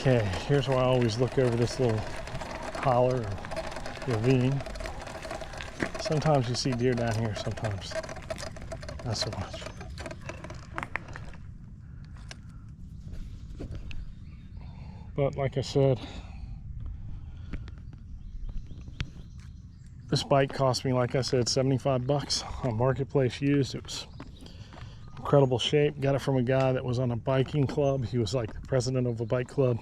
Okay, here's where I always look over this little holler or ravine. Sometimes you see deer down here, sometimes not so much. But like I said, this bike cost me, like I said, 75 bucks on Marketplace used. It was incredible shape. Got it from a guy that was on a biking club. He was like the president of a bike club,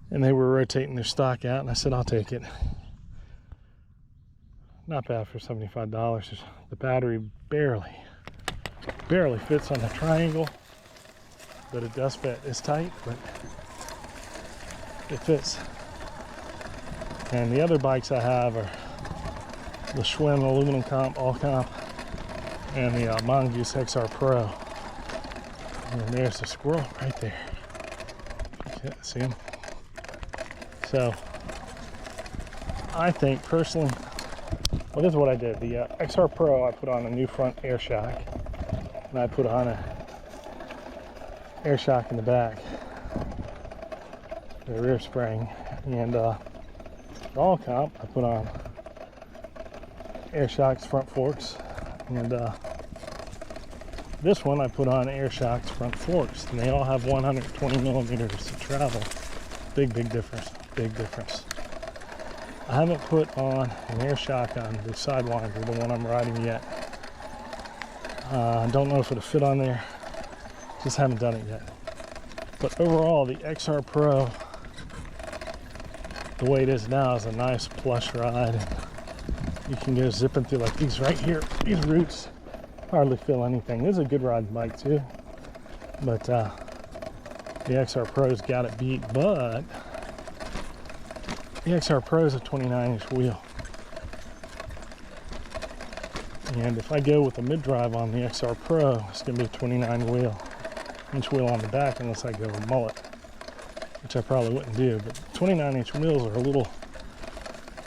and they were rotating their stock out, and I said, I'll take it. Not bad for $75. The battery barely fits on the triangle, but it does fit. It's tight, but it fits. And the other bikes I have are the Schwinn Aluminum Comp, All Comp, and the Mongoose XR Pro. And there's the squirrel right there. Yeah, see him? So, I think personally, well, this is what I did. The XR Pro, I put on a new front air shock, and I put on a air shock in the back, the rear spring, and All Comp, I put on air shocks, front forks, and this one I put on air shocks, front forks, and they all have 120 millimeters of travel. Big difference, big difference. I haven't put on an air shock on the Sidewinder, the one I'm riding yet. I don't know if it'll fit on there, just haven't done it yet. But overall, the XR Pro, the way it is now, is a nice plush ride. You can go zipping through like these right here. These roots hardly feel anything. This is a good riding bike too, but the XR Pro's got it beat. But the XR Pro is a 29-inch wheel, and if I go with a mid-drive on the XR Pro, it's going to be a 29-inch wheel on the back, unless I go with mullet, which I probably wouldn't do. But 29-inch wheels are a little,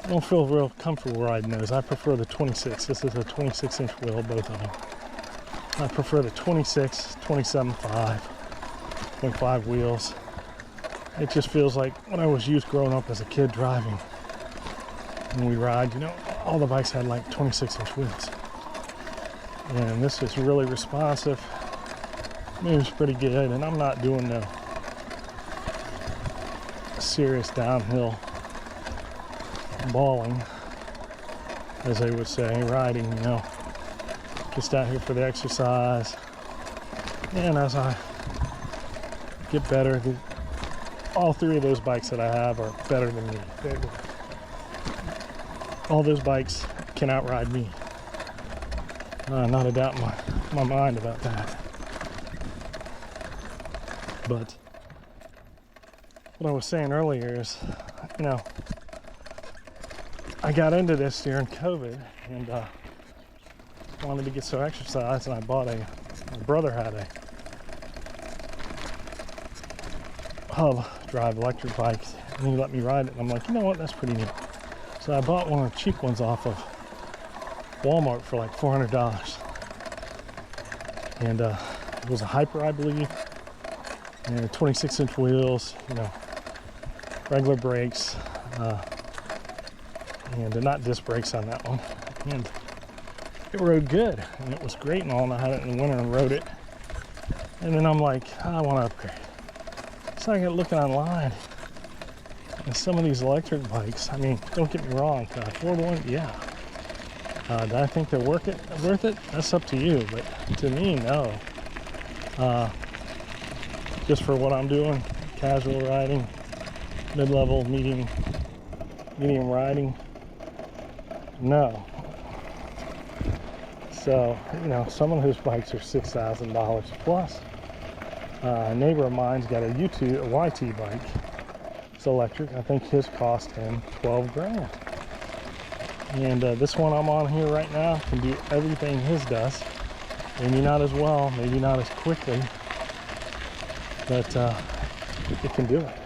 I don't feel real comfortable riding those. I prefer the 26. This is a 26-inch wheel, both of them. I prefer the 26, 27.5, 0.5 wheels. It just feels like when I was used growing up as a kid driving, when we ride, you know, all the bikes had like 26-inch wheels. And this is really responsive, moves pretty good, and I'm not doing no serious downhill balling, as they would say, riding, you know, just out here for the exercise. And as I get better, all three of those bikes that I have are better than me. All those bikes can outride me. Not a doubt in my mind about that. But what I was saying earlier is, you know, I got into this during COVID, and wanted to get some exercise, and I bought my brother had a hub drive electric bike, and he let me ride it, and I'm like, you know what, that's pretty neat. So I bought one of the cheap ones off of Walmart for like $400, and it was a Hyper, I believe, and 26-inch wheels, you know, regular brakes, and not disc brakes on that one, and it rode good, and it was great and all, and I had it in the winter and rode it, and then I'm like, I want to upgrade. So I got looking online, and some of these electric bikes, I mean, don't get me wrong, can I afford one? Yeah. Do I think they're worth it? That's up to you, but to me, no. Just for what I'm doing, casual riding, mid-level, medium riding, no. So, you know, some of those bikes are $6,000 plus. A neighbor of mine's got a YT bike. It's electric. I think his cost him 12 grand. And this one I'm on here right now can do everything his does. Maybe not as well, maybe not as quickly, but it can do it.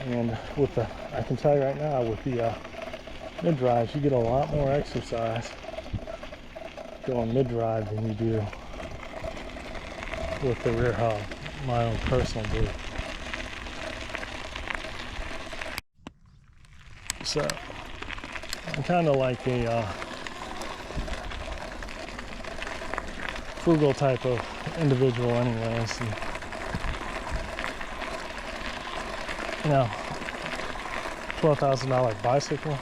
And with the, I can tell you right now, with the mid-drives, you get a lot more exercise going mid-drive than you do with the rear hub. my own personal belief. So I'm kind of like a frugal type of individual anyways, and you know, $12,000 bicycle.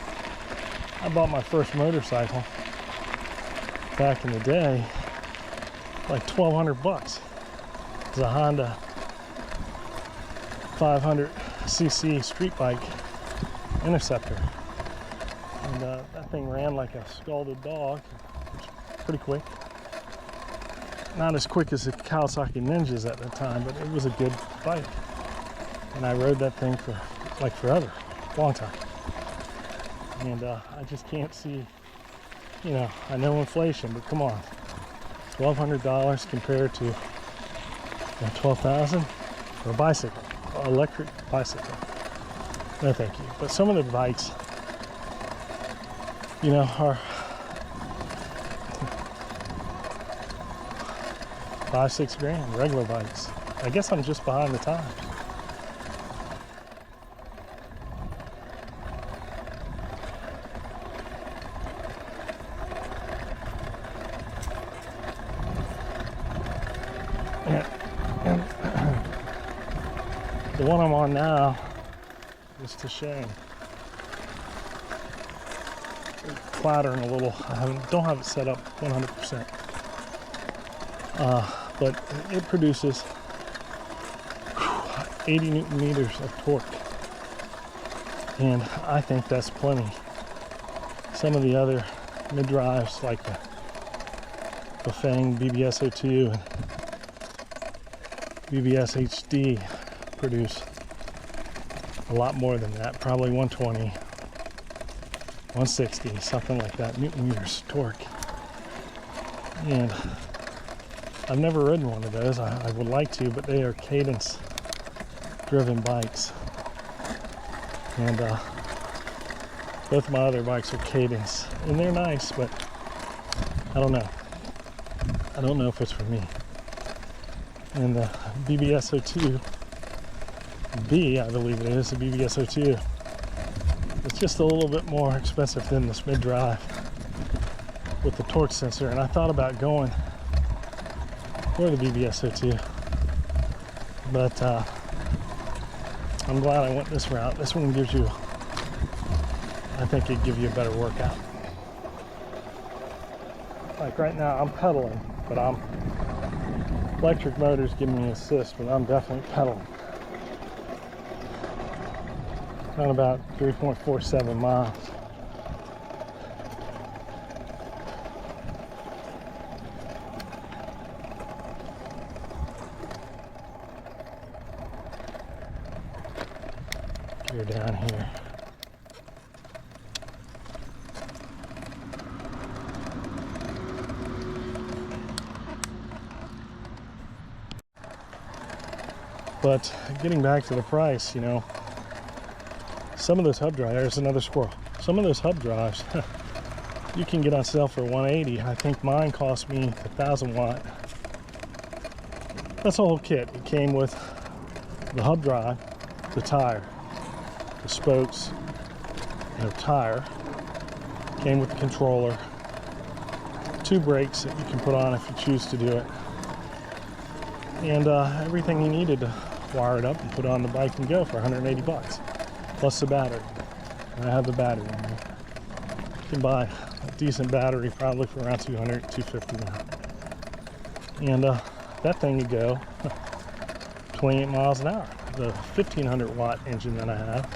I bought my first motorcycle back in the day like $1,200. It's a Honda 500cc street bike Interceptor, and that thing ran like a scalded dog. Pretty quick. Not as quick as the Kawasaki Ninjas at the time, but it was a good bike. And I rode that thing for like forever, long time. And I just can't see, you know, I know inflation, but come on, $1,200 compared to $12,000 for a bicycle, electric bicycle. No thank you. But some of the bikes, you know, are $5-6 grand, regular bikes. I guess I'm just behind the times. And the one I'm on now is to sheng. Clattering a little. I don't have it set up 100%. But it produces 80 Newton meters of torque. And I think that's plenty. Some of the other mid-drives like the Feng BBS02 and BBS HD produce a lot more than that, probably 120, 160, something like that, Newton meters torque. And I've never ridden one of those. I would like to, but they are cadence driven bikes. And both my other bikes are cadence, and they're nice, but I don't know. I don't know if it's for me. And the BBS02B, I believe it is, the BBS02, it's just a little bit more expensive than this mid-drive with the torque sensor. And I thought about going for the BBS02, but I'm glad I went this route. This one gives you, I think it'd give you a better workout. Like right now I'm pedaling, but electric motor's giving me assist, but I'm definitely pedaling. On about 3.47 miles. You're down here. But getting back to the price, you know, some of those hub drives, there's another squirrel. Some of those hub drives you can get on sale for $180. I think mine cost me 1,000 watt. That's a whole kit. It came with the hub drive, the tire, the spokes, and a tire. Came with the controller, 2 brakes that you can put on if you choose to do it, and everything you needed to wire it up and put it on the bike and go for 180 bucks. Plus the battery. And I have the battery on here. You can buy a decent battery probably for around 200, 250 now. And that thing would go 28 miles an hour. The 1500 watt engine that I have,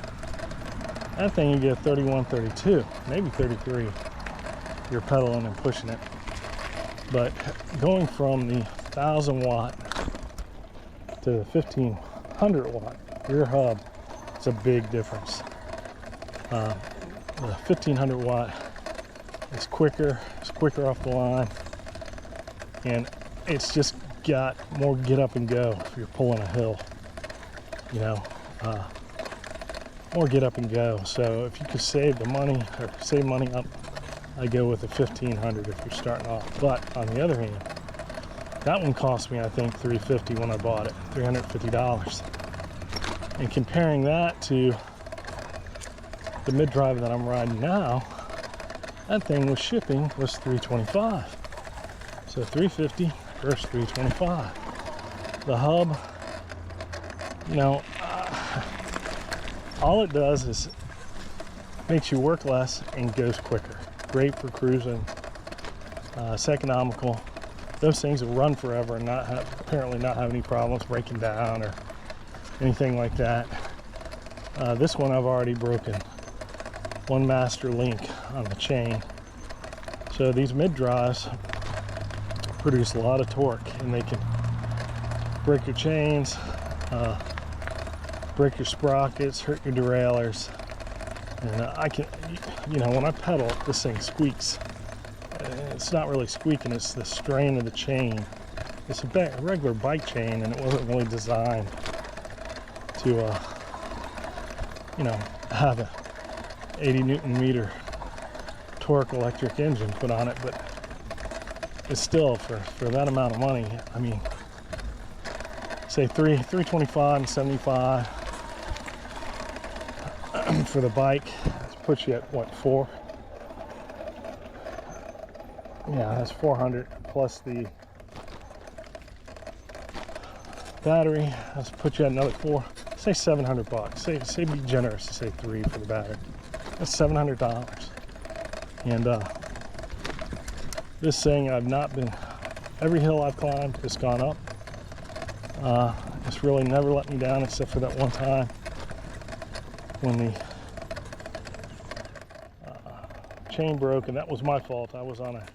that thing you get 31, 32, maybe 33. You're pedaling and pushing it. But going from the 1,000 watt to the 1500 watt rear hub, it's a big difference. The 1500 watt is quicker, it's quicker off the line, and it's just got more get up and go if you're pulling a hill, you know, more get up and go. So if you could save the money or save money up, I go with the 1500 if you're starting off. But on the other hand, That one cost me, I think, $350 when I bought it, $350. And comparing that to the mid-drive that I'm riding now, that thing with shipping was $325. So $350 versus $325. The hub, you know, all it does is makes you work less and goes quicker. Great for cruising. It's economical. Those things will run forever and apparently not have any problems breaking down or anything like that. This one I've already broken one master link on the chain. So these mid drives produce a lot of torque, and they can break your chains, break your sprockets, hurt your derailleurs. And I can, you know, when I pedal, this thing squeaks. It's not really squeaking, it's the strain of the chain. It's a regular bike chain, and it wasn't really designed to, you know, have a 80 Newton meter torque electric engine put on it, but it's still, for that amount of money, I mean, say $325 and $75 for the bike. That puts you at what, $400? Yeah, that's $400 plus the battery. That's put you at another say $700. Say be generous to say $300 for the battery. That's $700. And this thing, I've not been, every hill I've climbed, it's gone up. It's really never let me down except for that one time when the chain broke, and that was my fault. I was on a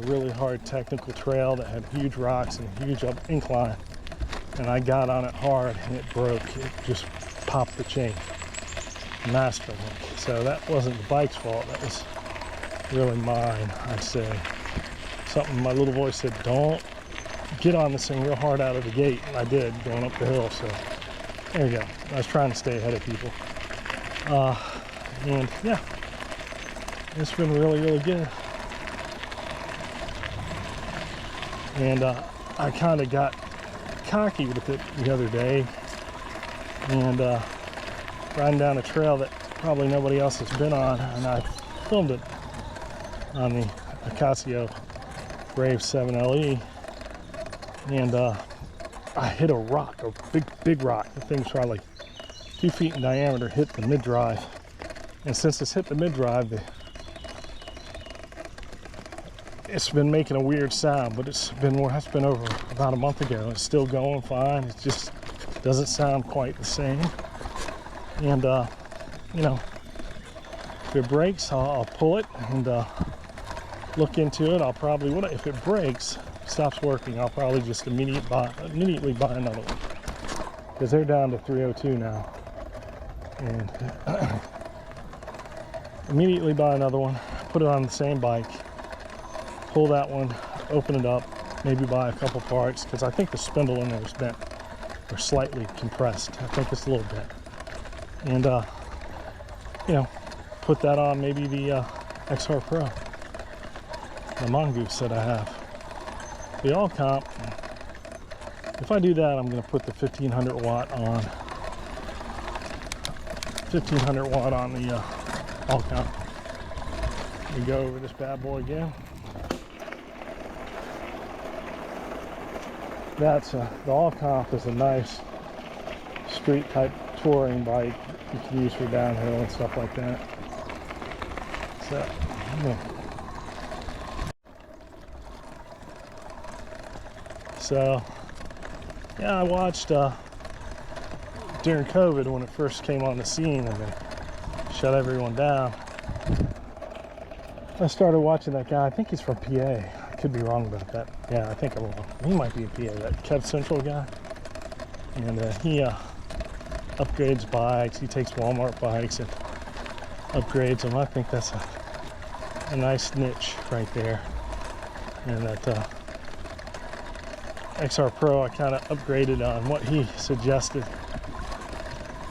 really hard technical trail that had huge rocks and a huge incline, and I got on it hard and it broke. It just popped the chain. Master link. So that wasn't the bike's fault, that was really mine, I'd say. Something my little voice said, don't get on this thing real hard out of the gate, and I did, going up the hill. So there you go. I was trying to stay ahead of people. And yeah, it's been really, really good. And I kind of got cocky with it the other day, and riding down a trail that probably nobody else has been on, and I filmed it on the Casio Brave 7LE, and I hit a rock, a big rock. The thing's probably 2 feet in diameter, hit the mid-drive, and since it's hit the mid-drive, it's been making a weird sound, but it's been over about a month ago. It's still going fine. It just doesn't sound quite the same. And you know, if it breaks, I'll pull it and look into it. I'll probably, if it breaks, stops working, I'll probably just immediately buy another one, because they're down to 302 now. And immediately buy another one, put it on the same bike, pull that one, open it up, maybe buy a couple parts, because I think the spindle in there is bent or slightly compressed. I think it's a little bent. And you know, put that on maybe the XR Pro, the Mongoose that I have. The all comp, if I do that, I'm going to put the 1500 watt on the all comp. We go over this bad boy again. That's the all comp is a nice street type touring bike you can use for downhill and stuff like that. So, yeah. So, yeah, I watched during COVID when it first came on the scene and they shut everyone down. I started watching that guy. I think he's from PA. I could be wrong about that. Yeah, I think I'm wrong. He might be in PA, that Kev Central guy. And he upgrades bikes. He takes Walmart bikes and upgrades them. I think that's a nice niche right there. And that XR Pro, I kind of upgraded on what he suggested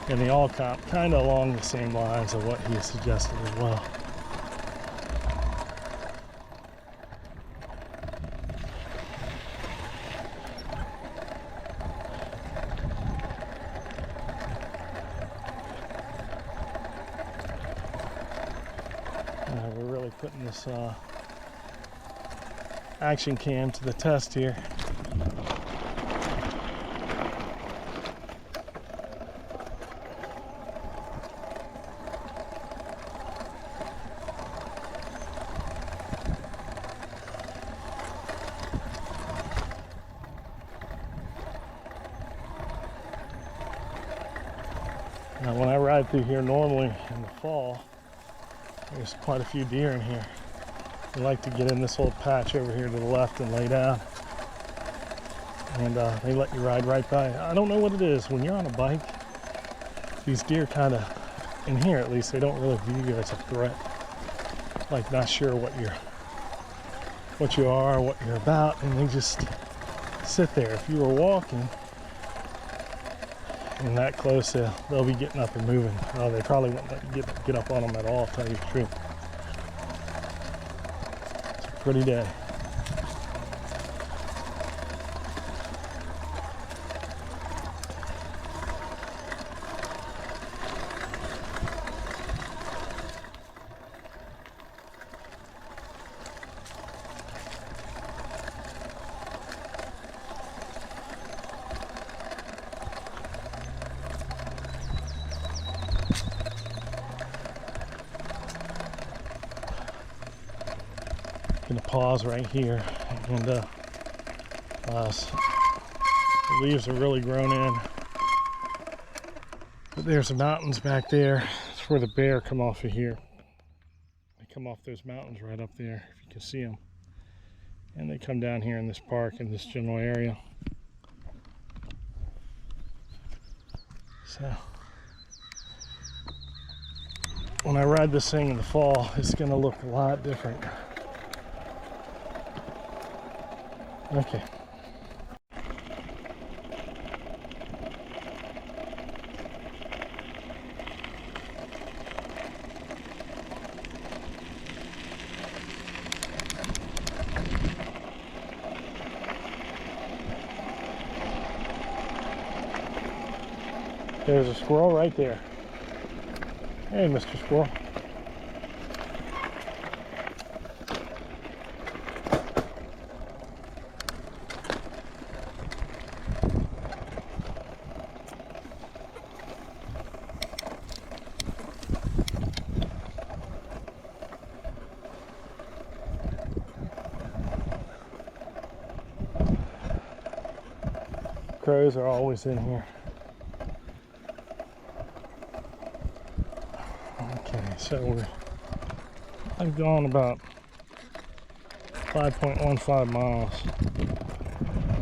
in the all comp, kind of along the same lines of what he suggested as well. this action cam to the test here. Now when I ride through here normally in the fall, there's quite a few deer in here. I like to get in this little patch over here to the left and lay down. And they let you ride right by. I don't know what it is. When you're on a bike, these deer kind of, in here at least, they don't really view you as a threat. Like not sure what you are, what you're about, and they just sit there. If you were walking and that close, they'll be getting up and moving. Oh, they probably won't let you get up on them at all, to tell you the truth. It's a pretty day. Gonna pause right here, and the leaves are really grown in. But there's the mountains back there. It's where the bear come off of here. They come off those mountains right up there, if you can see them. And they come down here in this park, in this general area. So when I ride this thing in the fall, it's gonna look a lot different. Okay. There's a squirrel right there. Hey, Mr. Squirrel. Crows are always in here. Okay, so I've gone about 5.15 miles,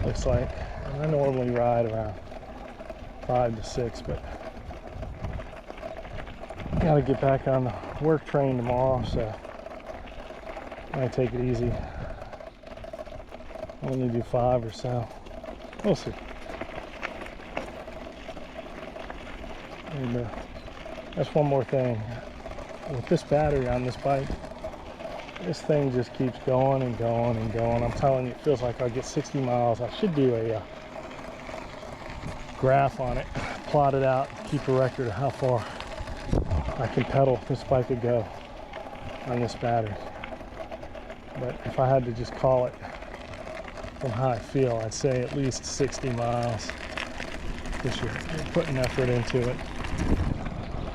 looks like. And I normally ride around 5 to 6, but I gotta get back on the work train tomorrow, so I might take it easy. I'll only do 5 or so. We'll see. And that's one more thing. With this battery on this bike, this thing just keeps going and going and going. I'm telling you, it feels like I'll get 60 miles. I should do a graph on it, plot it out, keep a record of how far I can pedal this bike could go on this battery. But if I had to just call it from how I feel, I'd say at least 60 miles. Because you're putting effort into it.